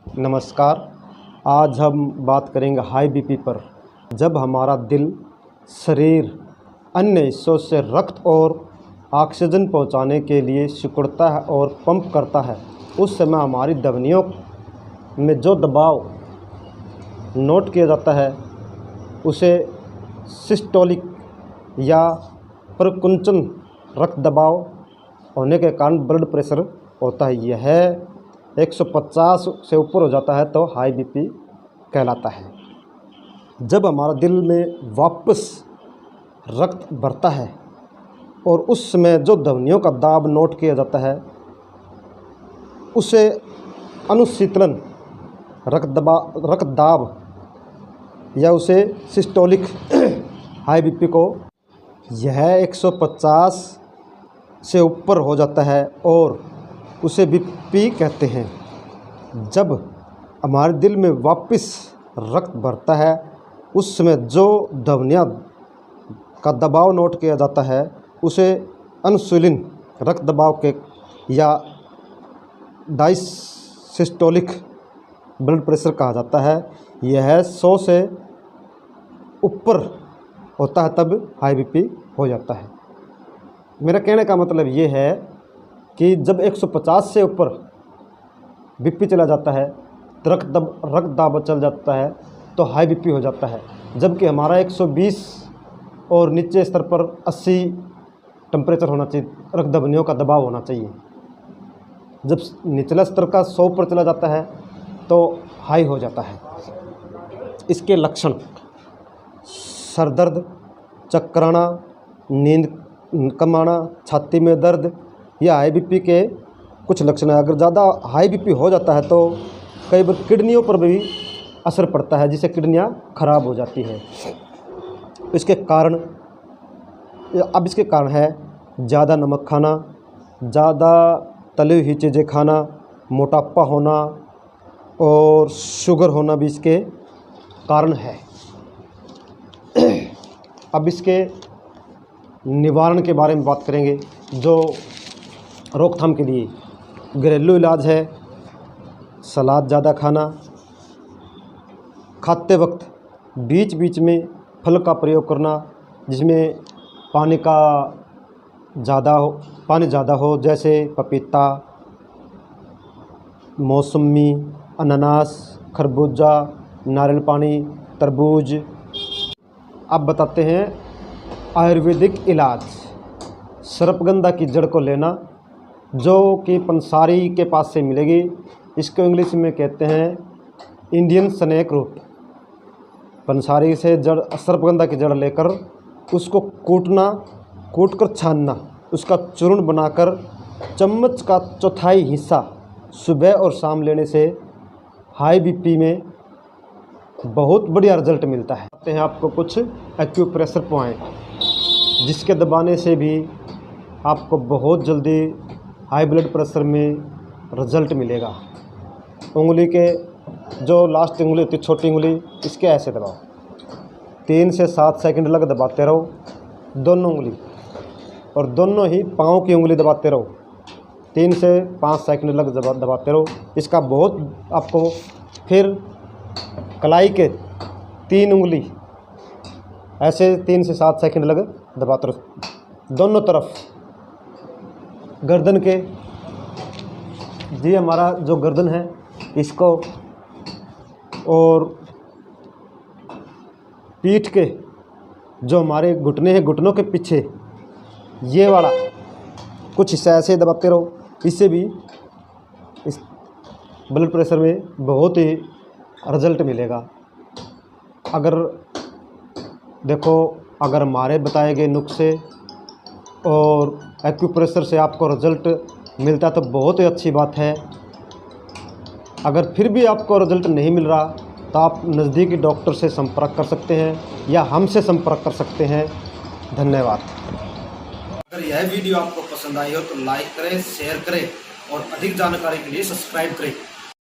नमस्कार। आज हम बात करेंगे हाई बीपी पर। जब हमारा दिल शरीर अन्य हिस्सों से रक्त और ऑक्सीजन पहुंचाने के लिए सिकुड़ता है और पंप करता है, उस समय हमारी धमनियों में जो दबाव नोट किया जाता है उसे सिस्टोलिक या प्रकुंचन रक्त दबाव होने के कारण ब्लड प्रेशर होता है। यह 150 से ऊपर हो जाता है तो हाई बीपी कहलाता है। जब हमारा दिल में वापस रक्त भरता है और उस समय जो धमनियों का दाब नोट किया जाता है उसे अनुशीतलन रक्त दाब या उसे सिस्टोलिक हाई बीपी को यह 150 से ऊपर हो जाता है और उसे बीपी कहते हैं। जब हमारे दिल में वापस रक्त भरता है उस समय जो धमनियाँ का दबाव नोट किया जाता है उसे अनुशीलन रक्त दबाव के या डायसिस्टोलिक ब्लड प्रेशर कहा जाता है। यह 100 से ऊपर होता है तब हाई बीपी हो जाता है। मेरा कहने का मतलब ये है कि जब 150 से ऊपर बीपी चला जाता है तो रक्त दाब चल जाता है तो हाई बीपी हो जाता है। जबकि हमारा 120 और नीचे स्तर पर 80 टेम्परेचर होना चाहिए, रक्त धमनियों का दबाव होना चाहिए। जब निचला स्तर का 100 पर चला जाता है तो हाई हो जाता है। इसके लक्षण सर दर्द, चक्कर आना, नींद कम आना, छाती में दर्द, यह हाई बीपी के कुछ लक्षण हैं। अगर ज़्यादा हाई बीपी हो जाता है तो कई बार किडनियों पर भी असर पड़ता है, जिससे किडनियाँ खराब हो जाती है। इसके कारण है ज़्यादा नमक खाना, ज़्यादा तली हुई चीज़ें खाना, मोटापा होना और शुगर होना भी इसके कारण है। अब इसके निवारण के बारे में बात करेंगे। जो रोकथाम के लिए घरेलू इलाज है सलाद ज़्यादा खाना, खाते वक्त बीच बीच में फल का प्रयोग करना जिसमें पानी ज़्यादा हो, जैसे पपीता, मौसमी, अनानास, खरबूजा, नारियल पानी, तरबूज। अब बताते हैं आयुर्वेदिक इलाज। सर्पगंधा की जड़ को लेना जो कि पंसारी के पास से मिलेगी। इसको इंग्लिश में कहते हैं इंडियन स्नेक रूट। पंसारी से सर्पगंधा की जड़ लेकर उसको कूटकर छानना, उसका चूर्ण बनाकर चम्मच का चौथाई हिस्सा सुबह और शाम लेने से हाई बीपी में बहुत बढ़िया रिजल्ट मिलता है। आते हैं आपको कुछ एक्यूप्रेशर पॉइंट जिसके दबाने से भी आपको बहुत जल्दी हाई ब्लड प्रेशर में रिजल्ट मिलेगा। उंगली के जो लास्ट उंगली होती है, छोटी उंगली, इसके ऐसे दबाओ, 3 से 7 सेकंड लग दबाते रहो दोनों उंगली, और दोनों ही पाँव की उंगली दबाते रहो, 3 से 5 सेकंड लग दबाते रहो। इसका बहुत आपको फिर कलाई के 3 उंगली ऐसे 3 से 7 सेकंड लग दबाते रहो दोनों तरफ। गर्दन के जी, हमारा जो गर्दन है इसको, और पीठ के जो हमारे घुटने हैं, घुटनों के पीछे ये वाला कुछ हिस्सा ऐसे दबाते रहो। इससे भी इस ब्लड प्रेशर में बहुत ही रिजल्ट मिलेगा। अगर हमारे बताए गए नुस्खे और एक्यूप्रेशर से आपको रिजल्ट मिलता है तो बहुत ही अच्छी बात है। अगर फिर भी आपको रिजल्ट नहीं मिल रहा तो आप नज़दीकी डॉक्टर से संपर्क कर सकते हैं या हमसे संपर्क कर सकते हैं। धन्यवाद। अगर यह वीडियो आपको पसंद आई हो तो लाइक करें, शेयर करें और अधिक जानकारी के लिए सब्सक्राइब करें।